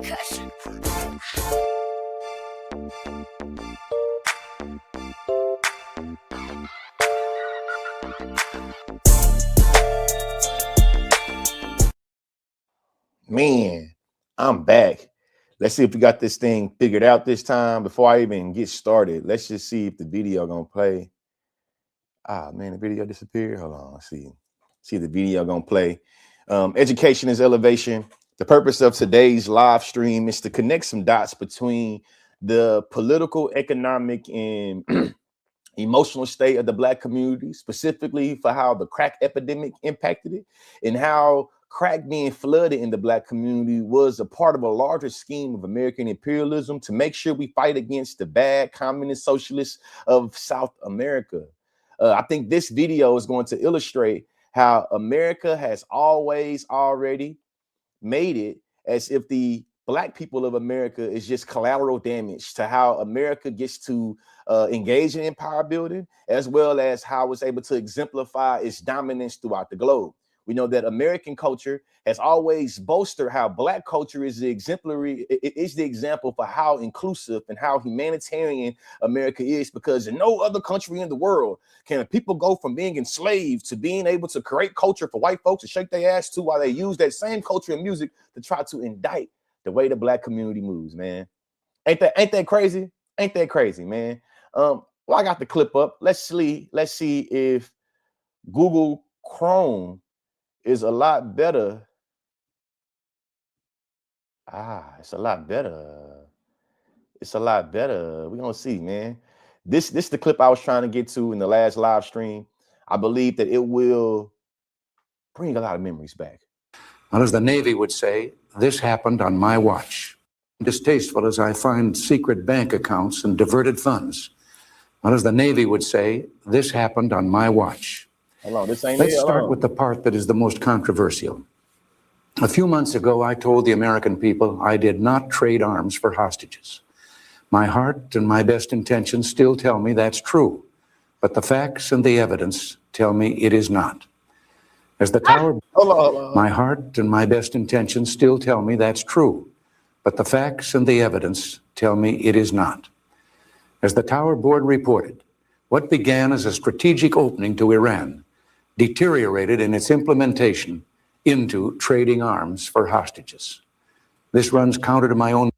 Cushion. Man, I'm back. Let's see if we got this thing figured out this time. Before I even get started, let's just see if the video gonna play. Ah, man, the video disappeared. Hold on, let's see. See if the video gonna play. Education is elevation. The purpose of today's live stream is to connect some dots between the political, economic, and emotional state of the Black community, specifically for how the crack epidemic impacted it and how crack being flooded in the Black community was a part of a larger scheme of American imperialism to make sure we fight against the bad communist socialists of South America. I think this video is going to illustrate how America has always already made it as if the Black people of America is just collateral damage to how America gets to engage in empire building, as well as how it's able to exemplify its dominance throughout the globe. We know that American culture has always boasted how Black culture is the exemplary, it is the example for how inclusive and how humanitarian America is, because in no other country in the world can people go from being enslaved to being able to create culture for white folks to shake their ass to, while they use that same culture and music to try to indict the way the Black community moves, man. Ain't that crazy? Ain't that crazy, man? Well, I got the clip up. Let's see if Google Chrome is a lot better. It's a lot better. It's a lot better. We're gonna see, man. This the clip I was trying to get to in the last live stream. I believe that it will bring a lot of memories back. Well, as the Navy would say, this happened on my watch. Distasteful as I find secret bank accounts and diverted funds. Well, as the Navy would say, this happened on my watch. Hold on, this ain't Let's it. start with the part that is the most controversial. A few months ago, I told the American people I did not trade arms for hostages. My heart and my best intentions still tell me that's true, but the facts and the evidence tell me it is not. As the tower, Hold on. my heart and my best intentions still tell me that's true, but the facts and the evidence tell me it is not. As the Tower Board reported, what began as a strategic opening to Iran deteriorated in its implementation into trading arms for hostages. This runs counter to my own.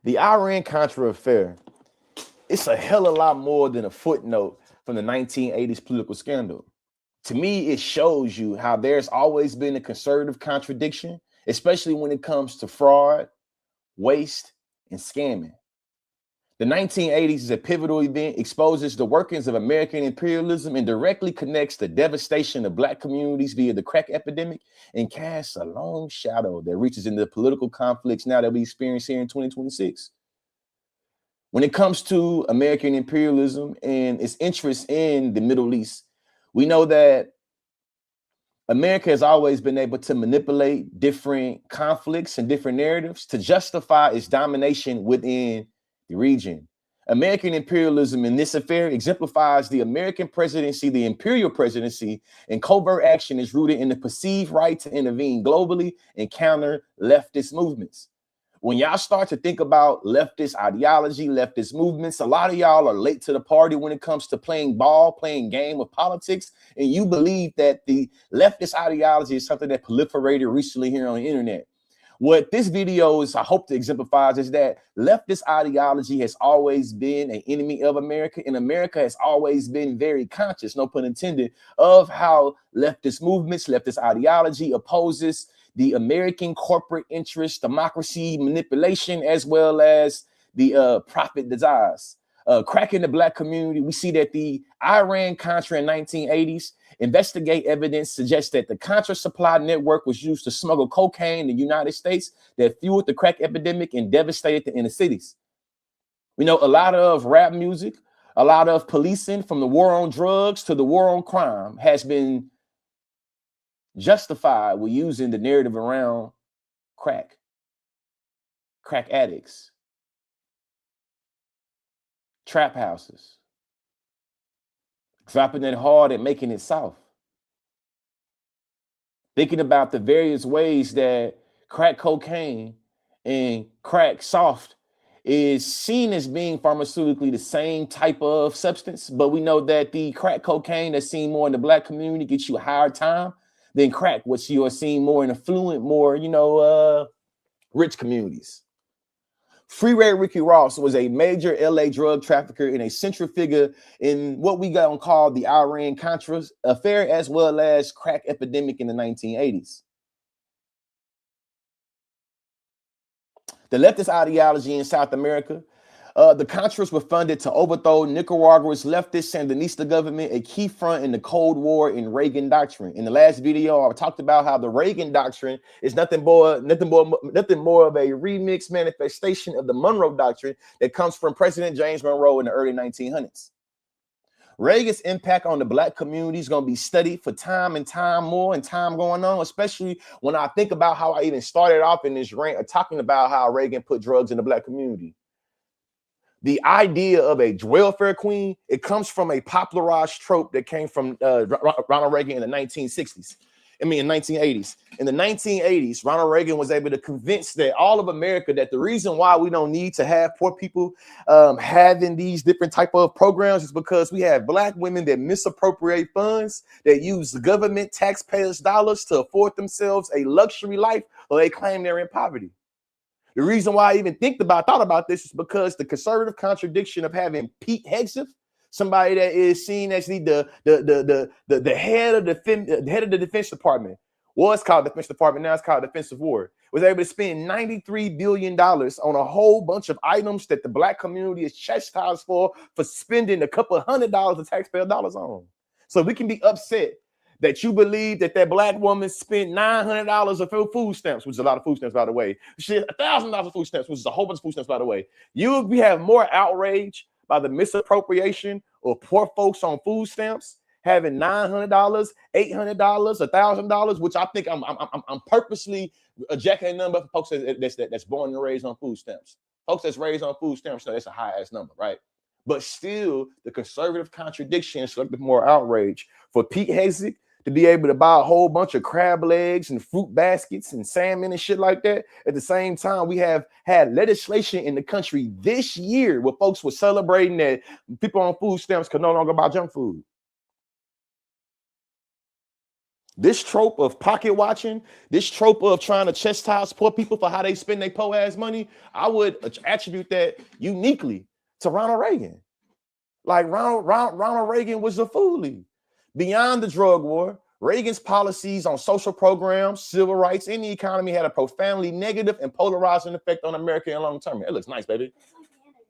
The Iran-Contra affair, it's a hell of a lot more than a footnote from the 1980s political scandal. To me, it shows you how there's always been a conservative contradiction, especially when it comes to fraud, waste, and scamming. The 1980s is a pivotal event, exposes the workings of American imperialism, and directly connects the devastation of Black communities via the crack epidemic, and casts a long shadow that reaches into the political conflicts now that we experience here in 2026. When it comes to American imperialism and its interest in the Middle East, we know that America has always been able to manipulate different conflicts and different narratives to justify its domination within the region. American imperialism in this affair exemplifies the American presidency, the imperial presidency, and covert action is rooted in the perceived right to intervene globally and counter leftist movements. When y'all start to think about leftist ideology, leftist movements, a lot of y'all are late to the party when it comes to playing ball, playing game of politics, and you believe that the leftist ideology is something that proliferated recently here on the internet. What this video is, I hope to exemplify, is that leftist ideology has always been an enemy of America, and America has always been very conscious, no pun intended, of how leftist movements, leftist ideology opposes the American corporate interest, democracy, manipulation, as well as the profit desires. Cracking the Black community, we see that the Iran-Contra in 1980s investigate evidence suggests that the Contra supply network was used to smuggle cocaine in the United States that fueled the crack epidemic and devastated the inner cities. We know a lot of rap music, a lot of policing, from the war on drugs to the war on crime, has been justified with using the narrative around crack addicts, trap houses, dropping it hard and making it soft. Thinking about the various ways that crack cocaine and crack soft is seen as being pharmaceutically the same type of substance, but we know that the crack cocaine that's seen more in the Black community gets you a higher time than crack, which you are seeing more in affluent, more, rich communities. Freeway Ricky Ross was a major LA drug trafficker and a central figure in what we got on called the Iran-Contra affair, as well as crack epidemic in the 1980s. The leftist ideology in South America, the Contras were funded to overthrow Nicaragua's leftist Sandinista government, a key front in the Cold War and Reagan doctrine. In the last video, I talked about how the Reagan doctrine is nothing more of a remix manifestation of the Monroe doctrine that comes from President James Monroe in the early 1900s. Reagan's impact on the Black community is going to be studied for time and time more and time going on, especially when I think about how I even started off in this rant talking about how Reagan put drugs in the Black community. The idea of a welfare queen, it comes from a popularized trope that came from Ronald Reagan in the 1960s. In 1980s. In the 1980s, Ronald Reagan was able to convince that all of America that the reason why we don't need to have poor people having these different type of programs is because we have Black women that misappropriate funds, that use the government taxpayers' dollars to afford themselves a luxury life, or they claim they're in poverty. The reason why I even thought about this is because the conservative contradiction of having Pete Hegseth, somebody that is seen as the head of the Defense Department, was called Defense Department, now it's called Defensive War, was able to spend $93 billion on a whole bunch of items that the Black community is chastised for spending a couple $100 of taxpayer dollars on. So we can be upset that you believe that Black woman spent $900 of food stamps, which is a lot of food stamps, by the way. She $1,000 of food stamps, which is a whole bunch of food stamps, by the way. We have more outrage by the misappropriation of poor folks on food stamps having $900, $800, $1,000, which I think I'm purposely jacking a number for folks that's born and raised on food stamps. Folks that's raised on food stamps, so that's a high ass number, right? But still, the conservative contradiction is a little bit more outrage for Pete Hegseth to be able to buy a whole bunch of crab legs and fruit baskets and salmon and shit like that. At the same time, we have had legislation in the country this year where folks were celebrating that people on food stamps could no longer buy junk food. This trope of pocket watching, this trope of trying to chastise poor people for how they spend their poor ass money, I would attribute that uniquely to Ronald Reagan. Like Ronald Reagan was a foolie. Beyond the drug war, Reagan's policies on social programs, civil rights, and the economy had a profoundly negative and polarizing effect on America in the long term. It looks nice, baby.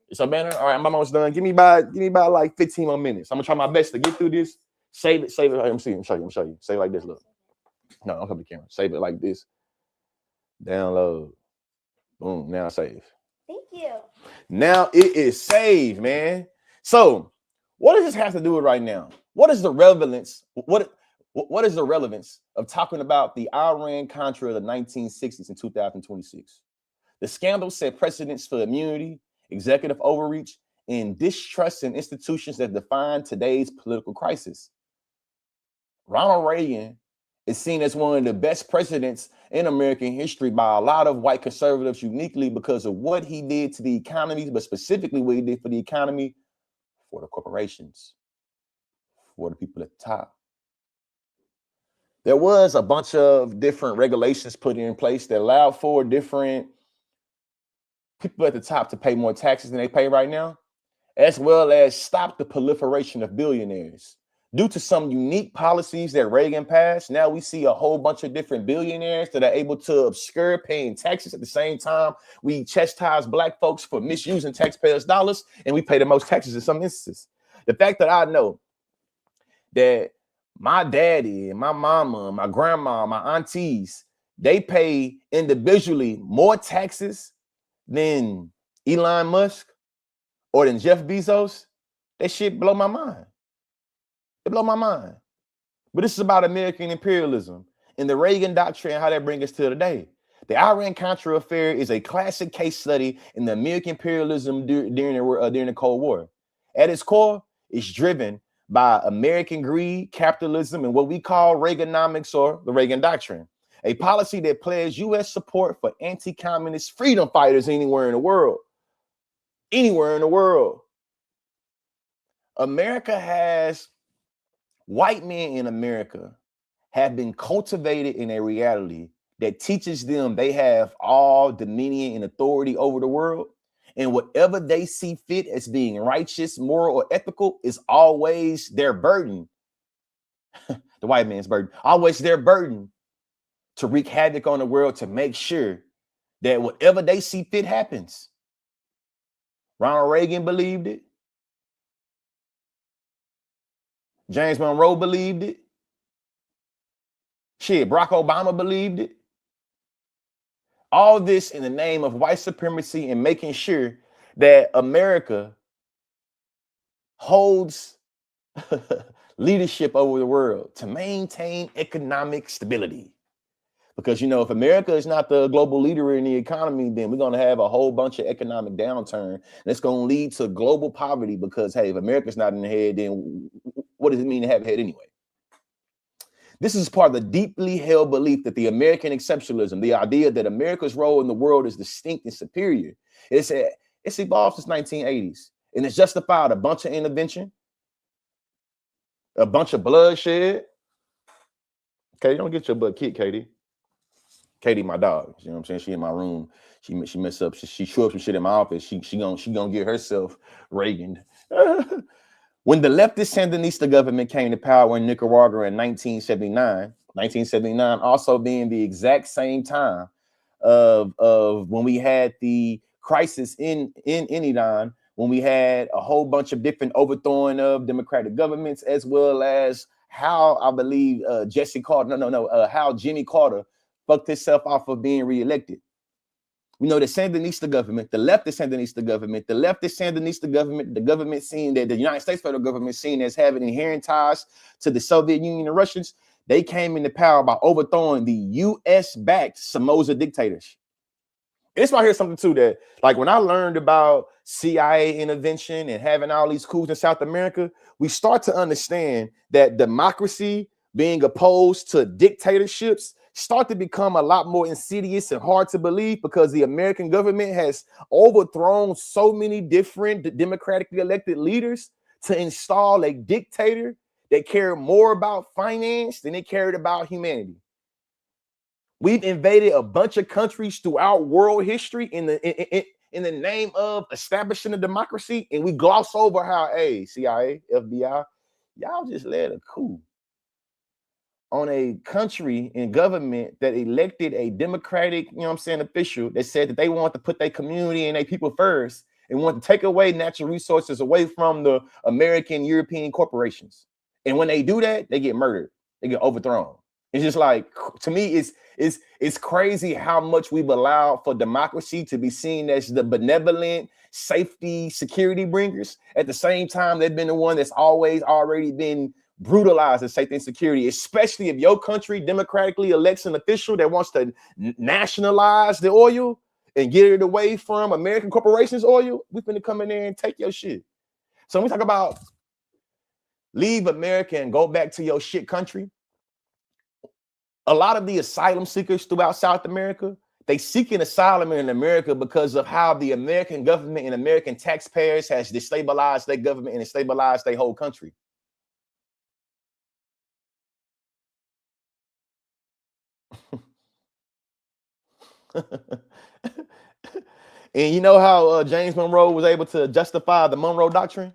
It's a banner. All right, I'm almost done. Give me about like 15 more minutes. I'm gonna try my best to get through this. Save it. Let me show you. Save it like this. Look. No, don't come to the camera. Save it like this. Download. Boom. Now save. Thank you. Now it is saved, man. So, what does this have to do with right now? What is the relevance? What is the relevance of talking about the Iran-Contra of the 1960s and 2026? The scandal set precedents for immunity, executive overreach, and distrust in institutions that define today's political crisis. Ronald Reagan is seen as one of the best presidents in American history by a lot of white conservatives, uniquely because of what he did to the economy, but specifically what he did for the economy, for the corporations, for the people at the top. There was a bunch of different regulations put in place that allowed for different people at the top to pay more taxes than they pay right now, as well as stop the proliferation of billionaires. Due to some unique policies that Reagan passed, now we see a whole bunch of different billionaires that are able to obscure paying taxes. At the same time, we chastise Black folks for misusing taxpayers' dollars, and we pay the most taxes in some instances. The fact that I know that my daddy and my mama, my grandma, my aunties, they pay individually more taxes than Elon Musk or than Jeff Bezos, that shit blow my mind. It blow my mind. But this is about American imperialism and the Reagan doctrine and how that brings us to today. The Iran-Contra affair is a classic case study in the American imperialism during the Cold War. At its core, it's driven by American greed, capitalism, and what we call Reaganomics or the Reagan Doctrine, a policy that pledged U.S. support for anti-communist freedom fighters anywhere in the world. Anywhere in the world. White men in America have been cultivated in a reality that teaches them they have all dominion and authority over the world. And whatever they see fit as being righteous, moral, or ethical is always their burden. The white man's burden, always their burden to wreak havoc on the world, to make sure that whatever they see fit happens. Ronald Reagan believed it. James Monroe believed it. Shit, Barack Obama believed it. All this in the name of white supremacy and making sure that America holds leadership over the world to maintain economic stability. Because, if America is not the global leader in the economy, then we're going to have a whole bunch of economic downturn. And it's going to lead to global poverty because, hey, if America's not in the head, then what does it mean to have a head anyway? This is part of the deeply held belief that the American exceptionalism, the idea that America's role in the world is distinct and superior, it's evolved since 1980s. And it's justified a bunch of intervention, a bunch of bloodshed. Katie, don't get your butt kicked, Katie. Katie, my dog, you know what I'm saying? She in my room. She messed up. She threw up some shit in my office. She gonna get herself Reagan. When the leftist Sandinista government came to power in Nicaragua in 1979 also being the exact same time of when we had the crisis in Iran, when we had a whole bunch of different overthrowing of democratic governments, as well as how I believe how Jimmy Carter fucked himself off of being reelected. We know the Sandinista government, the leftist Sandinista government, the government seen that the United States federal government seen as having inherent ties to the Soviet Union and Russians, they came into power by overthrowing the U.S.-backed Somoza dictators. And it's right here something too that, like, when I learned about CIA intervention and having all these coups in South America, we start to understand that democracy being opposed to dictatorships start to become a lot more insidious and hard to believe, because the American government has overthrown so many different democratically elected leaders to install a dictator that cared more about finance than it cared about humanity. We've invaded a bunch of countries throughout world history in the name of establishing a democracy, and we gloss over how, hey, CIA, FBI, y'all just led a coup on a country and government that elected a democratic, official that said that they want to put their community and their people first and want to take away natural resources away from the American, European corporations. And when they do that, they get murdered. They get overthrown. It's just like, to me, it's crazy how much we've allowed for democracy to be seen as the benevolent safety security bringers. At the same time, they've been the one that's always already been brutalized in safety and security, especially if your country democratically elects an official that wants to nationalize the oil and get it away from American corporations' oil. We're going to come in there and take your shit. So when we talk about leave America and go back to your shit country, a lot of the asylum seekers throughout South America, they seeking asylum in America because of how the American government and American taxpayers has destabilized their government and destabilized their whole country. And you know how James Monroe was able to justify the Monroe Doctrine?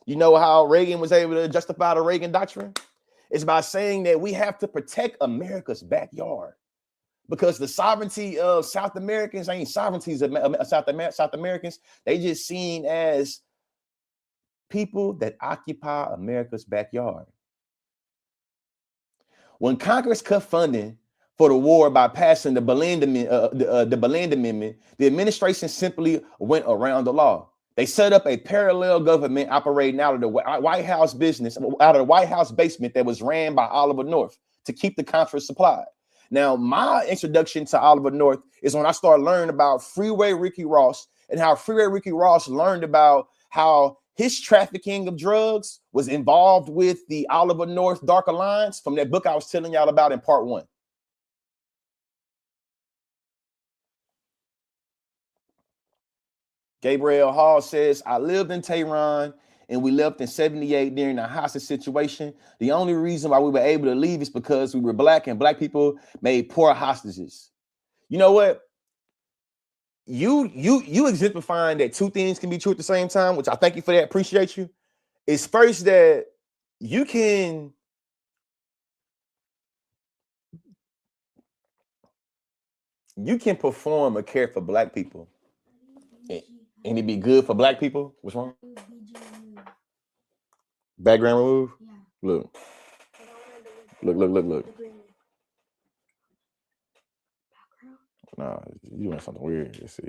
You know how Reagan was able to justify the Reagan Doctrine? It's by saying that we have to protect America's backyard, because the sovereignty of South Americans ain't sovereignties of South Americans. They just seen as people that occupy America's backyard. When Congress cut funding for the war by passing the Bland Amendment, the administration simply went around the law. They set up a parallel government operating out of the White House basement that was ran by Oliver North to keep the Congress supplied. Now, my introduction to Oliver North is when I started learning about Freeway Ricky Ross and how Freeway Ricky Ross learned about how his trafficking of drugs was involved with the Oliver North Dark Alliance from that book I was telling y'all about in part 1. Gabriel Hall says, I lived in Tehran and we left in 78 during a hostage situation. The only reason why we were able to leave is because we were black and black people made poor hostages. You know what? You exemplifying that two things can be true at the same time, which I thank you for that. Appreciate you. Is first that you can perform a care for black people and it be good for black people. What's wrong? Background remove? Yeah. Look. Nah, you doing something weird. Let's see.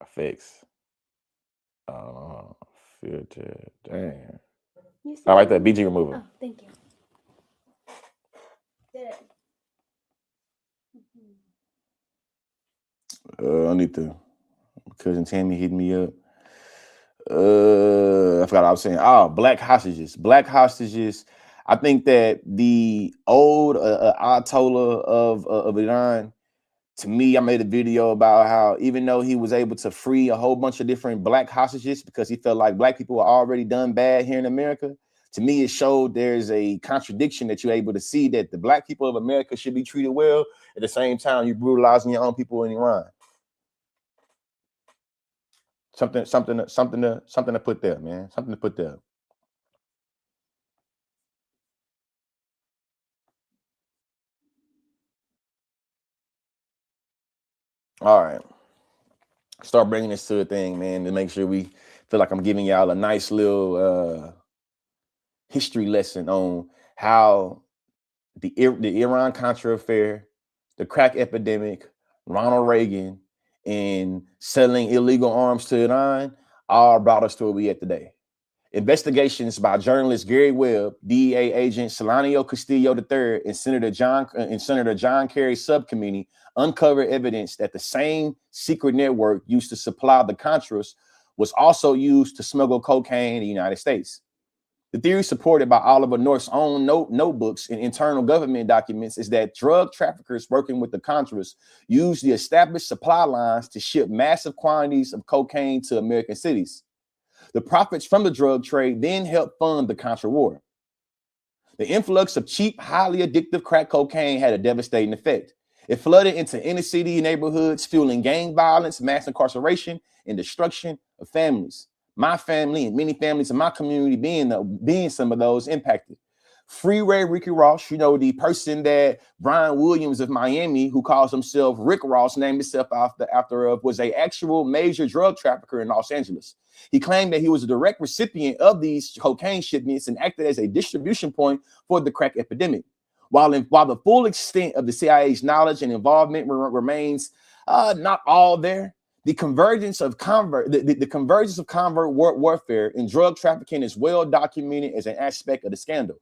Effects. Filter. Damn. All right, that BG remover. Oh, thank you. I need to. Cousin Tammy hit me up. I forgot what I was saying. Oh, black hostages. Black hostages. I think that the old Ayatollah of Iran, to me, I made a video about how even though he was able to free a whole bunch of different black hostages because he felt like black people were already done bad here in America, to me, it showed there's a contradiction that you're able to see that the black people of America should be treated well. At the same time, you're brutalizing your own people in Iran. Something to put there, man. Something to put there. All right. Start bringing this to a thing, man, to make sure we feel like I'm giving y'all a nice little history lesson on how the Iran-Contra affair, the crack epidemic, Ronald Reagan, and selling illegal arms to Iran all brought us to where we at today. Investigations by journalist Gary Webb, DEA agent Solanio Castillo III, and Senator John Kerry's subcommittee uncovered evidence that the same secret network used to supply the Contras was also used to smuggle cocaine in the United States. The theory supported by Oliver North's own notebooks and internal government documents is that drug traffickers working with the Contras used the established supply lines to ship massive quantities of cocaine to American cities. The profits from the drug trade then helped fund the Contra War. The influx of cheap, highly addictive crack cocaine had a devastating effect. It flooded into inner city neighborhoods, fueling gang violence, mass incarceration, and destruction of families. My family and many families in my community being some of those impacted. Free Ray Ricky Ross, you know, the person that Brian Williams of Miami, who calls himself Rick Ross, named himself after was a actual major drug trafficker in Los Angeles. He claimed that he was a direct recipient of these cocaine shipments and acted as a distribution point for the crack epidemic. While the full extent of the CIA's knowledge and involvement remains not all there, the convergence of covert warfare and drug trafficking is well documented as an aspect of the scandal.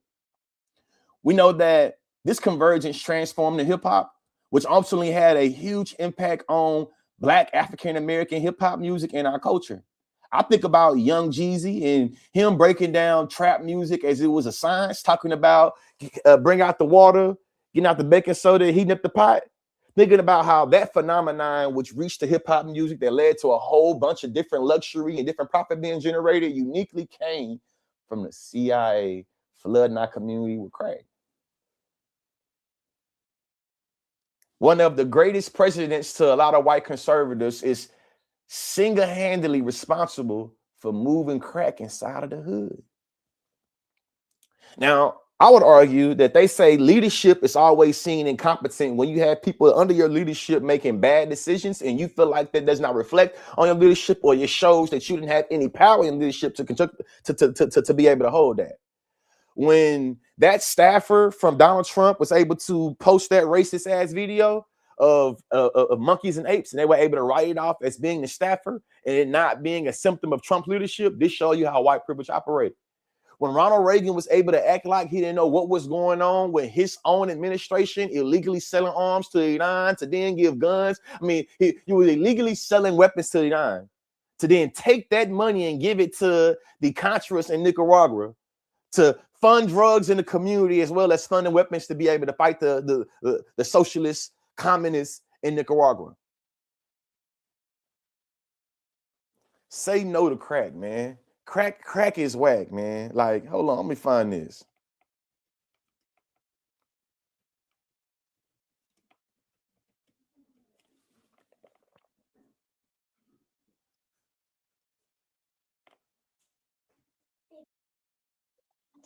We know that this convergence transformed the hip hop, which ultimately had a huge impact on Black African American hip hop music and our culture. I think about Young Jeezy and him breaking down trap music as it was a science, talking about bring out the water, getting out the baking soda, heating up the pot. Thinking about how that phenomenon, which reached the hip hop music that led to a whole bunch of different luxury and different profit being generated, uniquely came from the CIA flooding our community with crack. One of the greatest presidents to a lot of white conservatives is single-handedly responsible for moving crack inside of the hood. Now, I would argue that they say leadership is always seen incompetent when you have people under your leadership making bad decisions and you feel like that does not reflect on your leadership, or it shows that you didn't have any power in leadership to be able to hold that. When that staffer from Donald Trump was able to post that racist ass video of monkeys and apes, and they were able to write it off as being the staffer and it not being a symptom of Trump leadership, this shows you how white privilege operates. when Ronald Reagan was able to act like he didn't know what was going on with his own administration, illegally selling arms to Iran to then give guns. I mean, he was illegally selling weapons to Iran to then take that money and give it to the Contras in Nicaragua to fund drugs in the community as well as funding weapons to be able to fight the socialist communists in Nicaragua. Say no to crack, man. Crack is whack, man. Like, hold on, let me find this.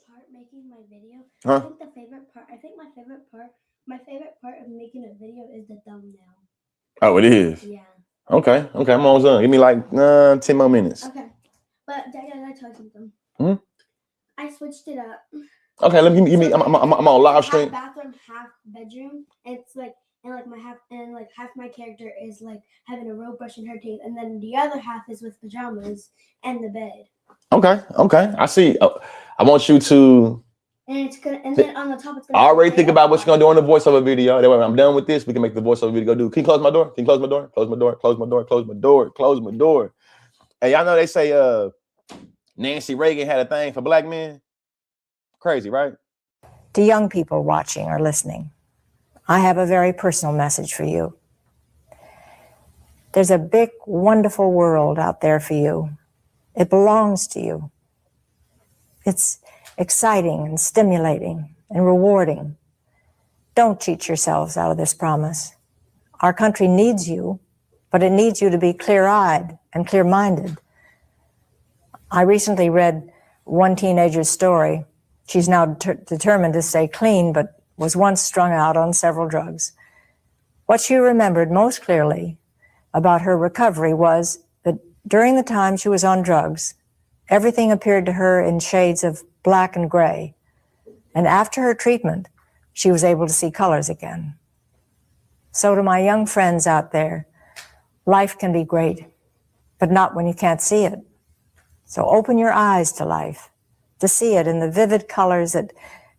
Part making my video. Huh? I think my favorite part of making a video is the thumbnail. Oh, it is? Yeah. Okay, I'm almost done. Give me like 10 more minutes. Okay. But Dad, I tell you something. Hmm? I switched it up. Okay, let me give me. I'm on live stream. Half bathroom, half bedroom. It's like half my character is like having a rope brush in her teeth, and then the other half is with pajamas and the bed. Okay. I see. I want you to. And it's gonna. And then on the top, it's gonna. I already think about what you're gonna do on the voiceover video. That way, when I'm done with this, we can make the voiceover video do. Can you close my door? Can you close my door? Close my door. Close my door. Close my door. Close my door. Hey, y'all know they say Nancy Reagan had a thing for black men. Crazy, right? To young people watching or listening, I have a very personal message for you. There's a big, wonderful world out there for you. It belongs to you. It's exciting and stimulating and rewarding. Don't cheat yourselves out of this promise. Our country needs you, but it needs you to be clear-eyed and clear-minded. I recently read one teenager's story. She's now determined to stay clean, but was once strung out on several drugs. What she remembered most clearly about her recovery was that during the time she was on drugs, everything appeared to her in shades of black and gray. And after her treatment, she was able to see colors again. So to my young friends out there, life can be great, but not when you can't see it. So open your eyes to life, to see it in the vivid colors that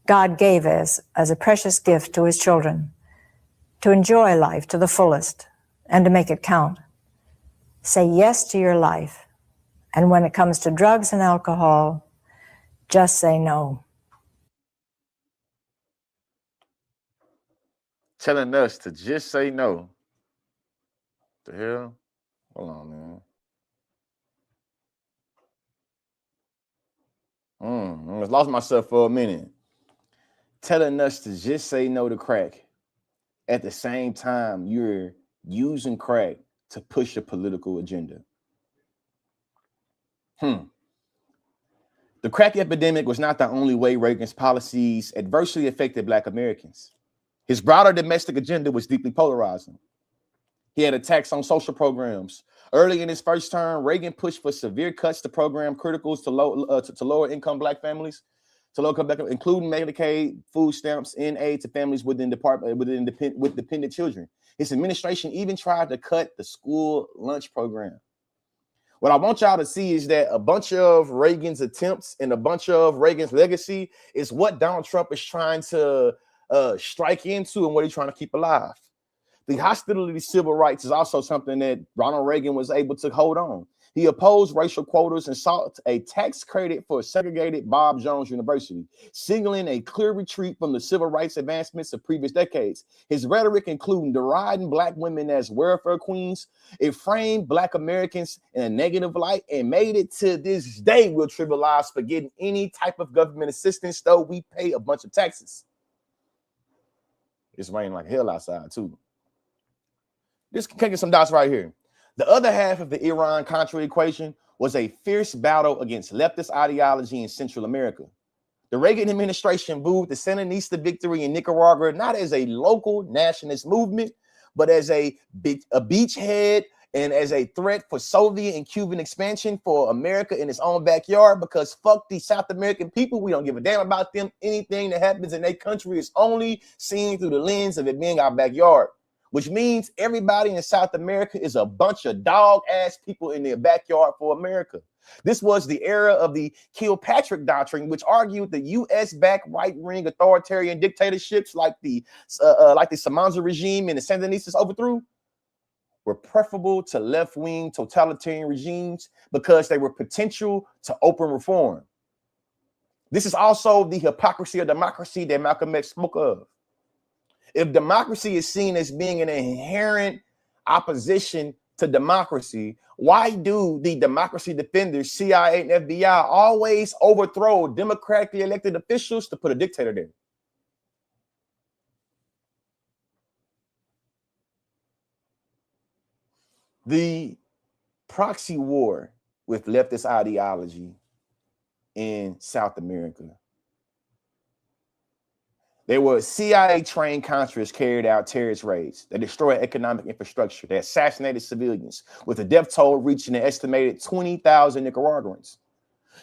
God gave us as a precious gift to his children, to enjoy life to the fullest and to make it count. Say yes to your life. And when it comes to drugs and alcohol, just say no. Telling us to just say no. The hell? Hold on, man. I just lost myself for a minute. Telling us to just say no to crack. At the same time, you're using crack to push a political agenda. The crack epidemic was not the only way Reagan's policies adversely affected Black Americans. His broader domestic agenda was deeply polarizing. He had attacks on social programs. Early in his first term, Reagan pushed for severe cuts to program criticals to lower income Black families, including Medicaid, food stamps, and aid to families with dependent children. His administration even tried to cut the school lunch program. What I want y'all to see is that a bunch of Reagan's attempts and a bunch of Reagan's legacy is what Donald Trump is trying to strike into and what he's trying to keep alive. The hostility to civil rights is also something that Ronald Reagan was able to hold on. He opposed racial quotas and sought a tax credit for segregated Bob Jones University, signaling a clear retreat from the civil rights advancements of previous decades. His rhetoric, including deriding Black women as welfare queens, it framed Black Americans in a negative light and made it to this day we'll trivialize for getting any type of government assistance, though we pay a bunch of taxes. It's raining like hell outside, too. This can get some dots right here. The other half of the Iran-Contra equation was a fierce battle against leftist ideology in Central America. The Reagan administration moved the Sandinista victory in Nicaragua not as a local nationalist movement, but as a beachhead and as a threat for Soviet and Cuban expansion for America in its own backyard, because fuck these South American people. We don't give a damn about them. Anything that happens in their country is only seen through the lens of it being our backyard. which means everybody in South America is a bunch of dog-ass people in their backyard for America. This was the era of the Kilpatrick Doctrine, which argued the U.S.-backed right-wing authoritarian dictatorships like the Somoza regime and the Sandinistas overthrew were preferable to left-wing totalitarian regimes because they were potential to open reform. This is also the hypocrisy of democracy that Malcolm X spoke of. If democracy is seen as being an inherent opposition to democracy, why do the democracy defenders, CIA and FBI, always overthrow democratically elected officials to put a dictator there? The proxy war with leftist ideology in South America. There were CIA-trained Contras carried out terrorist raids that destroyed economic infrastructure, that assassinated civilians, with a death toll reaching an estimated 20,000 Nicaraguans.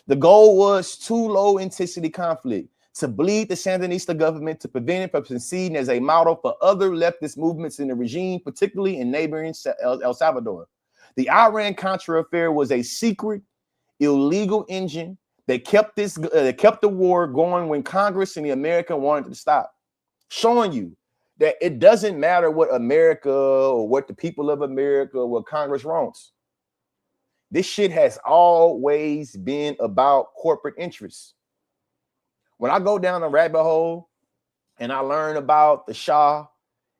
The goal was too low-intensity conflict to bleed the Sandinista government to prevent it from succeeding as a model for other leftist movements in the regime, particularly in neighboring El Salvador. The Iran-Contra affair was a secret, illegal engine that kept the war going when Congress and the America wanted to stop, showing you that it doesn't matter what America or what the people of America or what Congress wants. This shit has always been about corporate interests. When I go down the rabbit hole and I learn about the Shah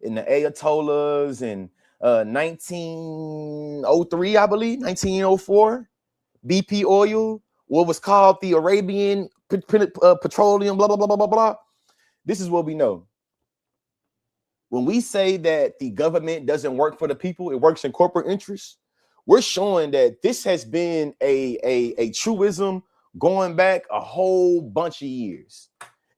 and the Ayatollahs in 1903, I believe, 1904, BP oil, what was called the Arabian petroleum, blah, blah, blah, blah, blah, blah. This is what we know. When we say that the government doesn't work for the people, it works in corporate interests, we're showing that this has been a truism going back a whole bunch of years.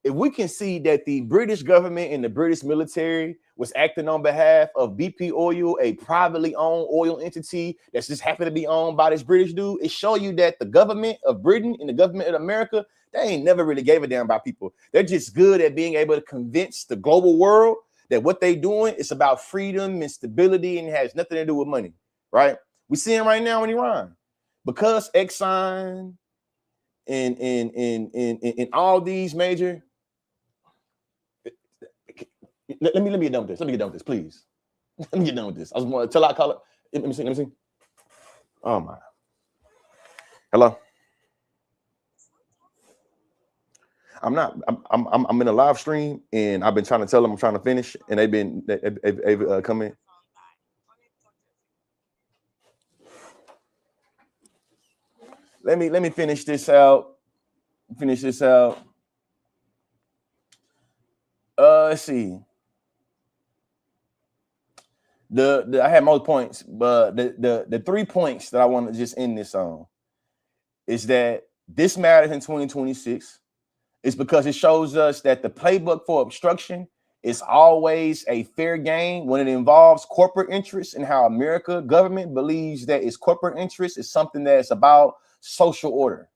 If we can see that the British government and the British military was acting on behalf of BP Oil, a privately owned oil entity that's just happened to be owned by this British dude, it shows you that the government of Britain and the government of America, they ain't never really gave a damn about people. They're just good at being able to convince the global world that what they doing is about freedom and stability and has nothing to do with money, right? We see it right now in Iran. Because Exxon and all these major... Let me get done with this. Let me get done with this, please. Let me get done with this. I was going to tell I call it. Let me see. Let me see. Oh my. Hello. I'm in a live stream and I've been trying to tell them I'm trying to finish and they've come in. Let me finish this out. Let's see. I had more points, but the 3 points that I want to just end this on is that this matters in 2026. It's because it shows us that the playbook for obstruction is always a fair game when it involves corporate interests and how America government believes that its corporate interest is something that's about social order.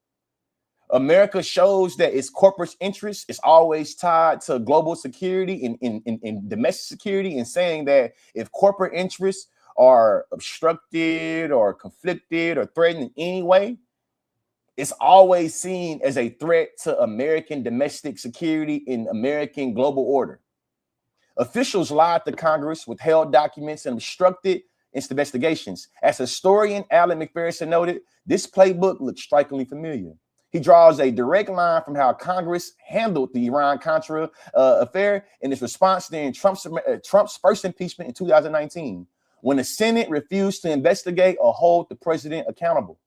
America shows that its corporate interest is always tied to global security in domestic security, and saying that if corporate interests are obstructed or conflicted or threatened in any way, it's always seen as a threat to American domestic security and American global order. Officials lied to Congress, withheld documents, and obstructed its investigations. As historian Alan McPherson noted, this playbook looks strikingly familiar. He draws a direct line from how Congress handled the Iran-Contra affair in its response during Trump's first impeachment in 2019, when the Senate refused to investigate or hold the president accountable.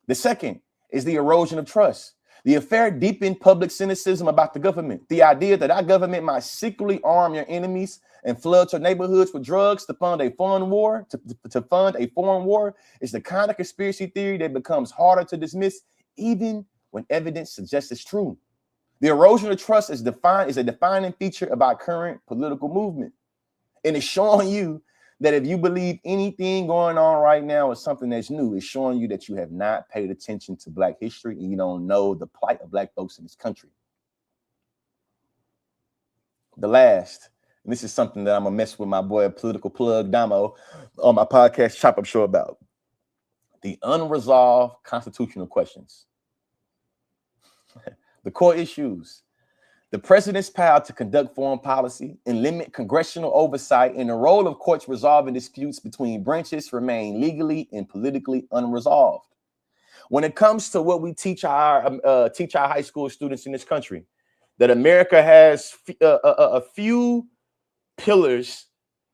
The second is the erosion of trust. The affair deepened public cynicism about the government. The idea that our government might secretly arm your enemies and flood your neighborhoods with drugs to fund a foreign war, is the kind of conspiracy theory that becomes harder to dismiss even when evidence suggests it's true. The erosion of trust is a defining feature about current political movement. And it's showing you that if you believe anything going on right now is something that's new, it's showing you that you have not paid attention to Black history and you don't know the plight of Black folks in this country. The last And this is something that I'm gonna mess with my boy Political Plug Damo on my podcast Chop Up Show about. The unresolved constitutional questions. The core issues. The president's power to conduct foreign policy and limit congressional oversight, and the role of courts resolving disputes between branches remain legally and politically unresolved. When it comes to what we teach our high school students in this country, that America has a few pillars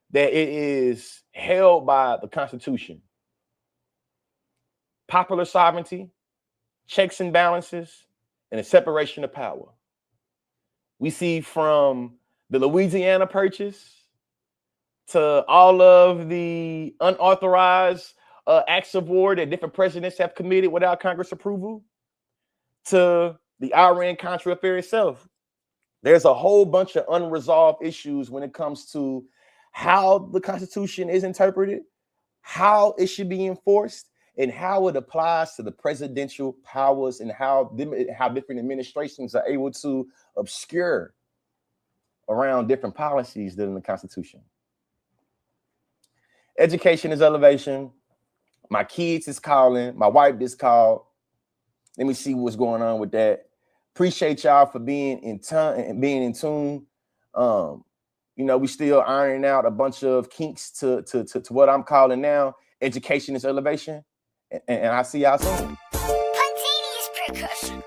that it is held by the Constitution: popular sovereignty, checks and balances, and a separation of power. We see from the Louisiana Purchase to all of the unauthorized acts of war that different presidents have committed without Congress approval, to the Iran-Contra affair itself. There's a whole bunch of unresolved issues when it comes to how the Constitution is interpreted, how it should be enforced, and how it applies to the presidential powers, and how different administrations are able to obscure around different policies that are in the Constitution. Education is elevation. My kids is calling. My wife just called. Let me see what's going on with that. Appreciate y'all for being in tune. You know, we still ironing out a bunch of kinks to what I'm calling now education is elevation. And I see y'all soon. Spontaneous percussion.